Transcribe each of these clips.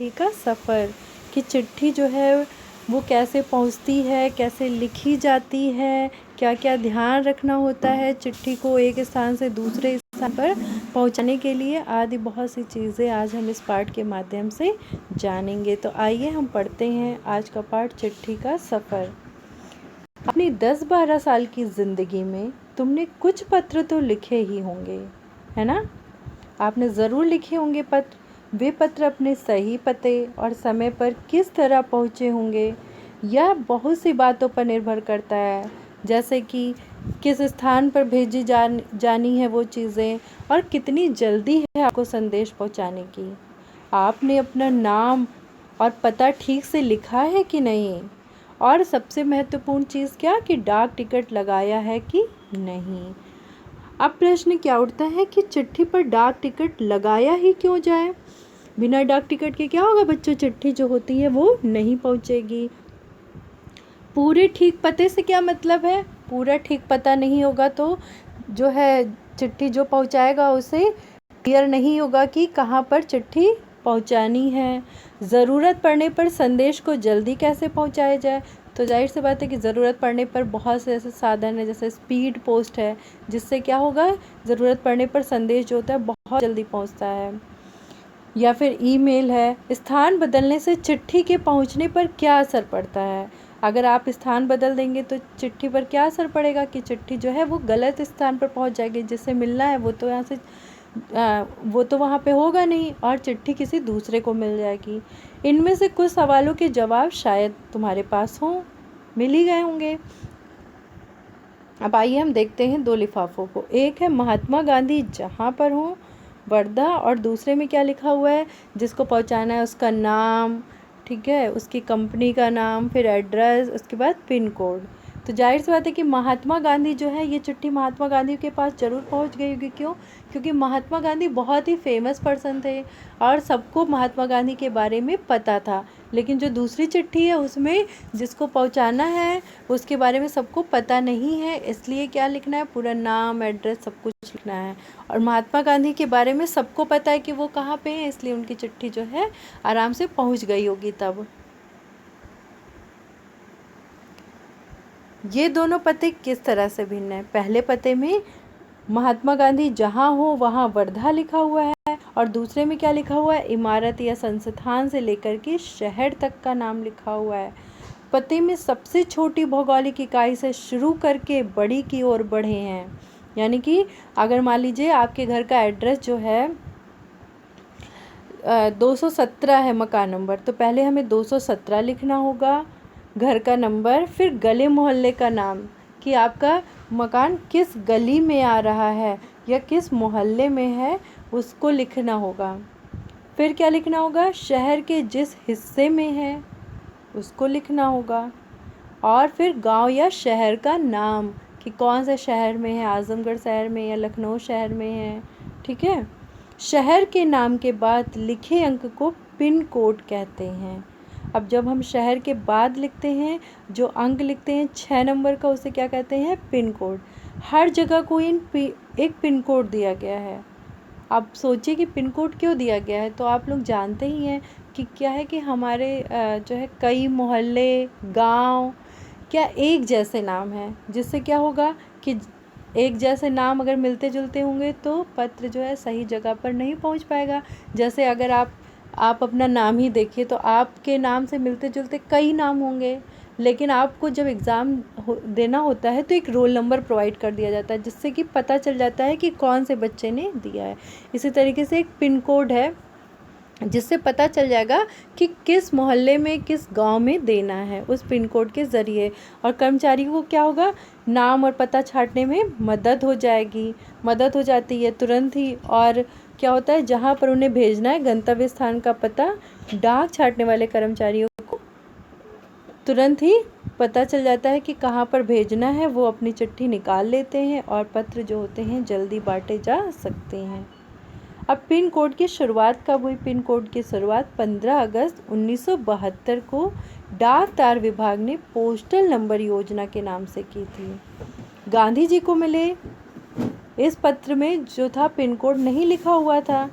चिट्ठी का सफ़र, कि चिट्ठी जो है वो कैसे पहुंचती है, कैसे लिखी जाती है, क्या क्या ध्यान रखना होता है चिट्ठी को एक स्थान से दूसरे स्थान पर पहुंचाने के लिए, आदि बहुत सी चीज़ें आज हम इस पाठ के माध्यम से जानेंगे। तो आइए हम पढ़ते हैं आज का पाठ, चिट्ठी का सफ़र। अपनी 10-12 साल की ज़िंदगी में तुमने कुछ पत्र तो लिखे ही होंगे, है ना? आपने ज़रूर लिखे होंगे पत्र। वे पत्र अपने सही पते और समय पर किस तरह पहुँचे होंगे, यह बहुत सी बातों पर निर्भर करता है, जैसे कि किस स्थान पर भेजी जानी है वो चीज़ें, और कितनी जल्दी है आपको संदेश पहुँचाने की। आपने अपना नाम और पता ठीक से लिखा है कि नहीं, और सबसे महत्वपूर्ण चीज़ क्या, कि डाक टिकट लगाया है कि नहीं। अब प्रश्न क्या उठता है कि चिट्ठी पर डाक टिकट लगाया ही क्यों जाए? बिना डाक टिकट के क्या होगा बच्चों, चिट्ठी जो होती है वो नहीं पहुंचेगी। पूरे ठीक पते से क्या मतलब है? पूरा ठीक पता नहीं होगा तो जो है चिट्ठी जो पहुंचाएगा उसे क्लियर नहीं होगा कि कहाँ पर चिट्ठी पहुंचानी है। ज़रूरत पड़ने पर संदेश को जल्दी कैसे पहुंचाया जाए? तो जाहिर सी बात है कि ज़रूरत पड़ने पर बहुत से ऐसे साधन है, जैसे स्पीड पोस्ट है, जिससे क्या होगा, ज़रूरत पड़ने पर संदेश जो होता है बहुत जल्दी पहुंचता है। या फिर ईमेल है। स्थान बदलने से चिट्ठी के पहुंचने पर क्या असर पड़ता है? अगर आप स्थान बदल देंगे तो चिट्ठी पर क्या असर पड़ेगा, कि चिट्ठी जो है वो गलत स्थान पर पहुंच जाएगी, जिससे मिलना है वो तो यहाँ से वो तो वहाँ पे होगा नहीं, और चिट्ठी किसी दूसरे को मिल जाएगी। इनमें से कुछ सवालों के जवाब शायद तुम्हारे पास हों, मिल ही गए होंगे। अब आइए हम देखते हैं दो लिफाफों को। एक है महात्मा गांधी जहाँ पर हो, वर्धा, और दूसरे में क्या लिखा हुआ है, जिसको पहुँचाना है उसका नाम, ठीक है, उसकी कंपनी का नाम, फिर एड्रेस, उसके बाद पिन कोड। तो जाहिर सी बात है कि महात्मा गांधी जो है, ये चिट्ठी महात्मा गांधी के पास ज़रूर पहुंच गई होगी। क्यों? क्योंकि महात्मा गांधी बहुत ही फेमस पर्सन थे और सबको महात्मा गांधी के बारे में पता था। लेकिन जो दूसरी चिट्ठी है उसमें जिसको पहुंचाना है उसके बारे में सबको पता नहीं है, इसलिए क्या लिखना है, पूरा नाम, एड्रेस, सब कुछ लिखना है। और महात्मा गांधी के बारे में सबको पता है कि वो कहाँ पे हैं, इसलिए उनकी चिट्ठी जो है आराम से पहुंच गई होगी तब। ये दोनों पते किस तरह से भिन्न है? पहले पते में महात्मा गांधी जहाँ हो वहाँ वर्धा लिखा हुआ है, और दूसरे में क्या लिखा हुआ है, इमारत या संस्थान से लेकर के शहर तक का नाम लिखा हुआ है। पते में सबसे छोटी भौगोलिक इकाई से शुरू करके बड़ी की ओर बढ़े हैं। यानी कि अगर मान लीजिए आपके घर का एड्रेस जो है 217 है मकान नंबर, तो पहले हमें 217 लिखना होगा, घर का नंबर, फिर गली मोहल्ले का नाम, कि आपका मकान किस गली में आ रहा है या किस मोहल्ले में है, उसको लिखना होगा। फिर क्या लिखना होगा, शहर के जिस हिस्से में है उसको लिखना होगा, और फिर गांव या शहर का नाम, कि कौन से शहर में है, आजमगढ़ शहर में या लखनऊ शहर में है, ठीक है। शहर के नाम के बाद लिखे अंक को पिन कोड कहते हैं। अब जब हम शहर के बाद लिखते हैं, जो अंक लिखते हैं 6 नंबर का, उसे क्या कहते हैं, पिन कोड। हर जगह को एक पिन कोड दिया गया है। आप सोचिए कि पिन कोड क्यों दिया गया है, तो आप लोग जानते ही हैं कि क्या है, कि हमारे जो है कई मोहल्ले, गांव क्या एक जैसे नाम हैं, जिससे क्या होगा कि एक जैसे नाम अगर मिलते जुलते होंगे तो पत्र जो है सही जगह पर नहीं पहुंच पाएगा। जैसे अगर आप अपना नाम ही देखिए तो आपके नाम से मिलते जुलते कई नाम होंगे, लेकिन आपको जब एग्ज़ाम देना होता है तो एक रोल नंबर प्रोवाइड कर दिया जाता है, जिससे कि पता चल जाता है कि कौन से बच्चे ने दिया है। इसी तरीके से एक पिन कोड है, जिससे पता चल जाएगा कि किस मोहल्ले में, किस गांव में देना है, उस पिन कोड के ज़रिए। और कर्मचारियों को क्या होगा, नाम और पता छाँटने में मदद हो जाती है तुरंत ही। और क्या होता है, जहां पर उन्हें भेजना है गंतव्य स्थान का पता, डाक छाँटने वाले कर्मचारियों को तुरंत ही पता चल जाता है कि कहाँ पर भेजना है। वो अपनी चिट्ठी निकाल लेते हैं और पत्र जो होते हैं जल्दी बांटे जा सकते हैं। अब पिन कोड की शुरुआत कब हुई? पिन कोड की शुरुआत 15 अगस्त 1972 को डाक तार विभाग ने पोस्टल नंबर योजना के नाम से की थी। गांधी जी को मिले इस पत्र में जो था पिन कोड नहीं लिखा हुआ था,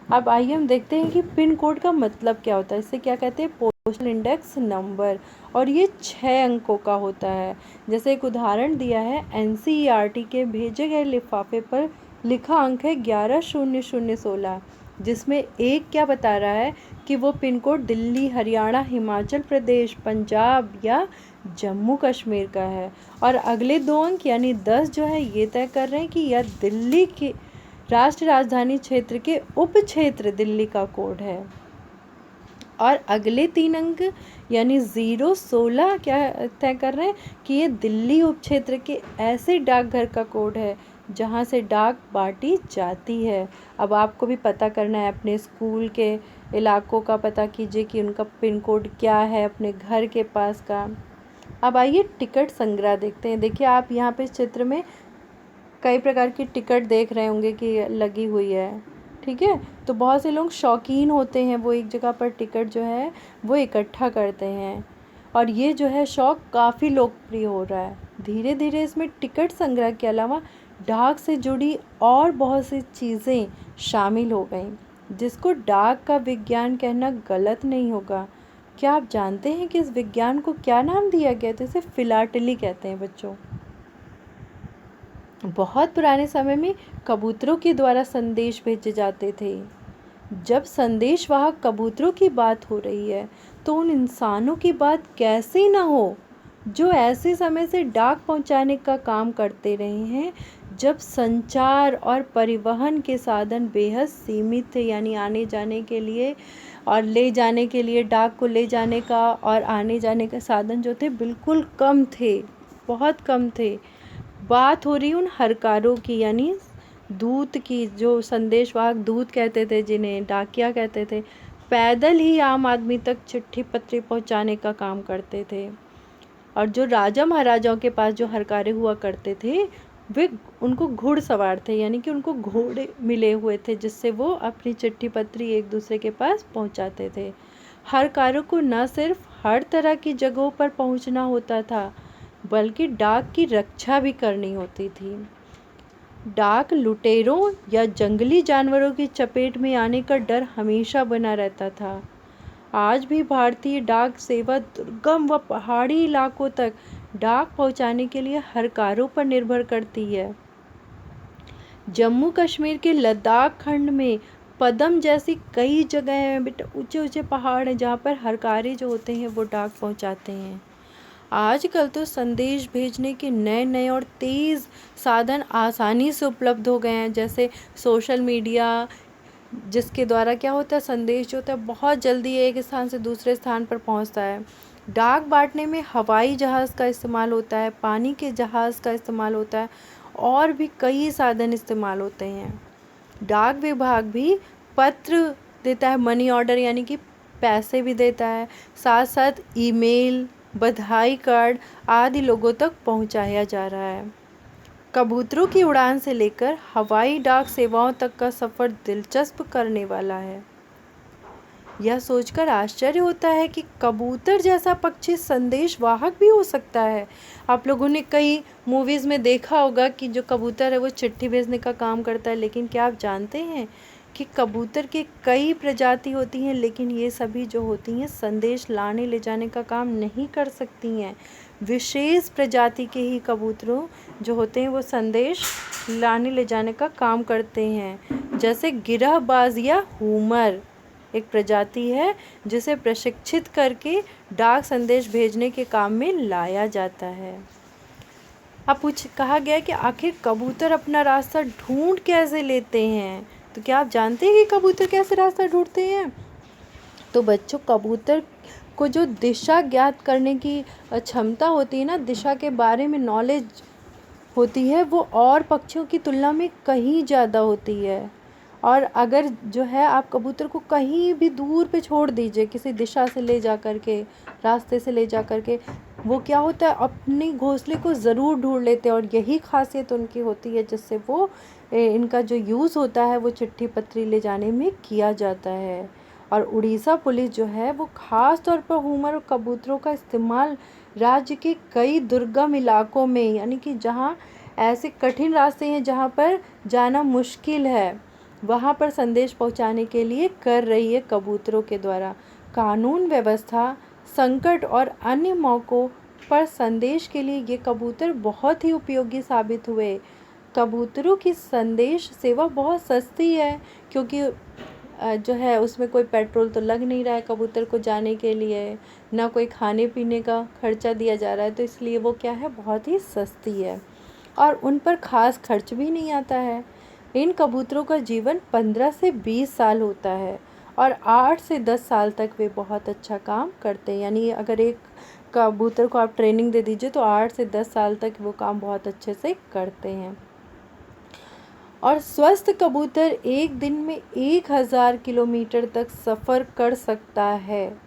अब आइए हम देखते हैं कि पिन कोड का मतलब क्या होता है। इसे क्या कहते हैं? Postal index number. और ये 6 अंकों का होता है। जैसे एक उदाहरण दिया है, NCERT के भेजे गए लिफाफे पर लिखा अंक है 110016, जिसमें एक क्या बता रहा है कि वो पिन कोड दिल्ली, हरियाणा, हिमाचल प्रदेश, पंजाब या जम्मू कश्मीर का है। और अगले 2 अंक यानी 10 जो है ये तय कर रहे हैं कि यह दिल्ली की राष्ट्रीय राजधानी क्षेत्र के उप क्षेत्र दिल्ली का कोड है। और अगले 3 अंक यानी 016 क्या तय कर रहे हैं कि ये दिल्ली उप क्षेत्र के ऐसे डाकघर का कोड है जहाँ से डाक बांटी जाती है। अब आपको भी पता करना है, अपने स्कूल के इलाकों का पता कीजिए कि उनका पिन कोड क्या है, अपने घर के पास का। अब आइए टिकट संग्रह देखते हैं। देखिए आप यहाँ पे इस चित्र में कई प्रकार की टिकट देख रहे होंगे कि लगी हुई है, ठीक है। तो बहुत से लोग शौकीन होते हैं, वो एक जगह पर टिकट जो है वो इकट्ठा करते हैं और ये जो है शौक काफ़ी लोकप्रिय हो रहा है। धीरे धीरे इसमें टिकट संग्रह के अलावा डाक से जुड़ी और बहुत सी चीज़ें शामिल हो गई, जिसको डाक का विज्ञान कहना गलत नहीं होगा। क्या आप जानते हैं कि इस विज्ञान को क्या नाम दिया गया? तो इसे फिलाटली कहते हैं बच्चों। बहुत पुराने समय में कबूतरों के द्वारा संदेश भेजे जाते थे। जब संदेशवाहक कबूतरों की बात हो रही है तो उन इंसानों की बात कैसे ना हो जो ऐसे समय से डाक पहुंचाने का काम करते रहे हैं जब संचार और परिवहन के साधन बेहद सीमित थे। यानी आने जाने के लिए और ले जाने के लिए, डाक को ले जाने का और आने जाने का साधन जो थे बिल्कुल कम थे, बहुत कम थे। बात हो रही उन हरकारों की, यानी दूत की, जो संदेशवाहक दूत कहते थे, जिन्हें डाकिया कहते थे। पैदल ही आम आदमी तक चिट्ठी पत्री पहुंचाने का काम करते थे। और जो राजा महाराजाओं के पास जो हरकारे हुआ करते थे वे उनको घुड़सवार थे, यानी कि उनको घोड़े मिले हुए थे जिससे वो अपनी चिट्ठी पत्री एक दूसरे के पास पहुंचाते थे। हरकारों को न सिर्फ हर तरह की जगहों पर पहुंचना होता था बल्कि डाक की रक्षा भी करनी होती थी। डाक लुटेरों या जंगली जानवरों की चपेट में आने का डर हमेशा बना रहता था। आज भी भारतीय डाक सेवा दुर्गम व पहाड़ी इलाकों तक डाक पहुंचाने के लिए हरकारों पर निर्भर करती है। जम्मू कश्मीर के लद्दाख खंड में पदम जैसी कई जगह हैं बेटा, ऊंचे ऊंचे पहाड़ हैं जहाँ पर हरकारे जो होते हैं वो डाक पहुंचाते हैं। आजकल तो संदेश भेजने के नए नए और तेज़ साधन आसानी से उपलब्ध हो गए हैं, जैसे सोशल मीडिया, जिसके द्वारा क्या होता है, संदेश जो होता है बहुत जल्दी एक स्थान से दूसरे स्थान पर पहुंचता है। डाक बांटने में हवाई जहाज़ का इस्तेमाल होता है, पानी के जहाज़ का इस्तेमाल होता है और भी कई साधन इस्तेमाल होते हैं। डाक विभाग भी पत्र देता है, मनी ऑर्डर यानी कि पैसे भी देता है, साथ साथ ईमेल, बधाई कार्ड आदि लोगों तक पहुंचाया जा रहा है। कबूतरों की उड़ान से लेकर हवाई डाक सेवाओं तक का सफ़र दिलचस्प करने वाला है। यह सोचकर आश्चर्य होता है कि कबूतर जैसा पक्षी संदेश वाहक भी हो सकता है। आप लोगों ने कई मूवीज़ में देखा होगा कि जो कबूतर है वो चिट्ठी भेजने का काम करता है, लेकिन क्या आप जानते हैं कि कबूतर की कई प्रजाति होती हैं, लेकिन ये सभी जो होती हैं संदेश लाने ले जाने का काम नहीं कर सकती हैं। विशेष प्रजाति के ही कबूतरों जो होते हैं वो संदेश लाने ले जाने का काम करते हैं। जैसे गिरहबाज या हुमर एक प्रजाति है जिसे प्रशिक्षित करके डाक संदेश भेजने के काम में लाया जाता है। अब कहा गया कि आखिर कबूतर अपना रास्ता ढूंढ कैसे लेते हैं? तो क्या आप जानते हैं कि कबूतर कैसे रास्ता ढूंढते हैं? तो बच्चों, कबूतर को जो दिशा ज्ञात करने की क्षमता होती है ना, दिशा के बारे में नॉलेज होती है, वो और पक्षियों की तुलना में कहीं ज़्यादा होती है। और अगर जो है आप कबूतर को कहीं भी दूर पे छोड़ दीजिए, किसी दिशा से ले जा कर के, रास्ते से ले जा कर के, वो क्या होता है, अपने घोंसले को ज़रूर ढूंढ लेते हैं। और यही खासियत उनकी होती है जिससे वो इनका जो यूज़ होता है वो चिट्ठी पत्री ले जाने में किया जाता है। और उड़ीसा पुलिस जो है वो ख़ास तौर पर हुमर और कबूतरों का इस्तेमाल राज्य के कई दुर्गम इलाकों में, यानी कि जहाँ ऐसे कठिन रास्ते हैं जहाँ पर जाना मुश्किल है, वहाँ पर संदेश पहुँचाने के लिए कर रही है कबूतरों के द्वारा। कानून व्यवस्था, संकट और अन्य मौक़ों पर संदेश के लिए ये कबूतर बहुत ही उपयोगी साबित हुए। कबूतरों की संदेश सेवा बहुत सस्ती है, क्योंकि जो है उसमें कोई पेट्रोल तो लग नहीं रहा है कबूतर को जाने के लिए, ना कोई खाने पीने का खर्चा दिया जा रहा है, तो इसलिए वो क्या है, बहुत ही सस्ती है और उन पर ख़ास खर्च भी नहीं आता है। इन कबूतरों का जीवन 15 से 20 साल होता है और 8 से 10 साल तक वे बहुत अच्छा काम करते हैं। यानी अगर एक कबूतर को आप ट्रेनिंग दे दीजिए तो 8 से 10 साल तक वो काम बहुत अच्छे से करते हैं। और स्वस्थ कबूतर एक दिन में 1000 किलोमीटर तक सफ़र कर सकता है।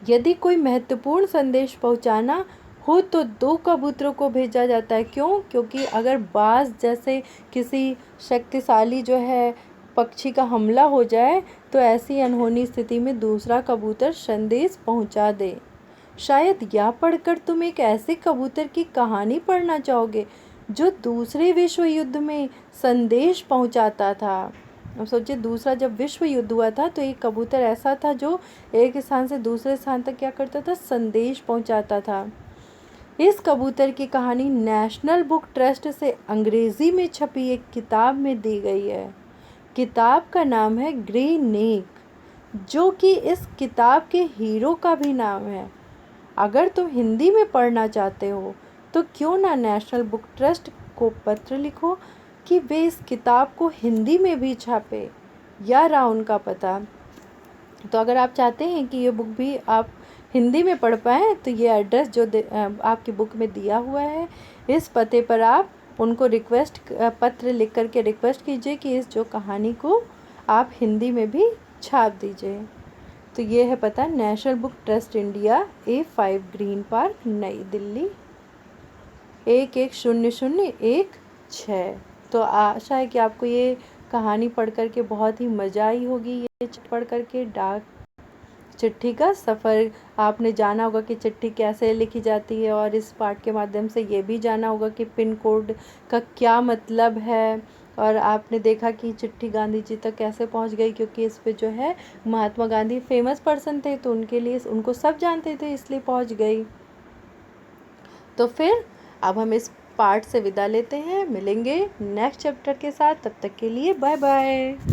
यदि कोई महत्वपूर्ण संदेश पहुंचाना हो तो 2 कबूतरों को भेजा जाता है। क्यों? क्योंकि अगर बाज जैसे किसी शक्तिशाली जो है पक्षी का हमला हो जाए तो ऐसी अनहोनी स्थिति में दूसरा कबूतर संदेश पहुंचा दे। शायद यह पढ़कर तुम एक ऐसे कबूतर की कहानी पढ़ना चाहोगे जो दूसरे विश्व युद्ध में संदेश पहुंचाता था। अब सोचिए, दूसरा जब विश्व युद्ध हुआ था तो एक कबूतर ऐसा था जो एक स्थान से दूसरे स्थान तक क्या करता था, संदेश पहुंचाता था। इस कबूतर की कहानी नेशनल बुक ट्रस्ट से अंग्रेजी में छपी एक किताब में दी गई है। किताब का नाम है ग्रे नेक, जो कि इस किताब के हीरो का भी नाम है। अगर तुम हिंदी में पढ़ना चाहते हो तो क्यों ना नेशनल बुक ट्रस्ट को पत्र लिखो कि वे इस किताब को हिंदी में भी छापे। या रहा उनका पता। तो अगर आप चाहते हैं कि ये बुक भी आप हिंदी में पढ़ पाएँ तो ये एड्रेस जो आपकी बुक में दिया हुआ है, इस पते पर आप उनको पत्र लिख करके रिक्वेस्ट कीजिए कि इस जो कहानी को आप हिंदी में भी छाप दीजिए। तो ये है पता, national book trust India, A5 green park, नई दिल्ली 110016। तो आशा है कि आपको ये कहानी पढ़ कर के बहुत ही मज़ा आई होगी। ये पढ़ कर के डाक चिट्ठी का सफ़र आपने जाना होगा कि चिट्ठी कैसे लिखी जाती है, और इस पाठ के माध्यम से ये भी जाना होगा कि पिन कोड का क्या मतलब है। और आपने देखा कि चिट्ठी गांधी जी तक कैसे पहुंच गई, क्योंकि इस पे जो है महात्मा गांधी फेमस पर्सन थे, तो उनके लिए उनको सब जानते थे, इसलिए पहुंच गई। तो फिर अब हम इस पार्ट से विदा लेते हैं, मिलेंगे नेक्स्ट चैप्टर के साथ। तब तक के लिए बाय बाय।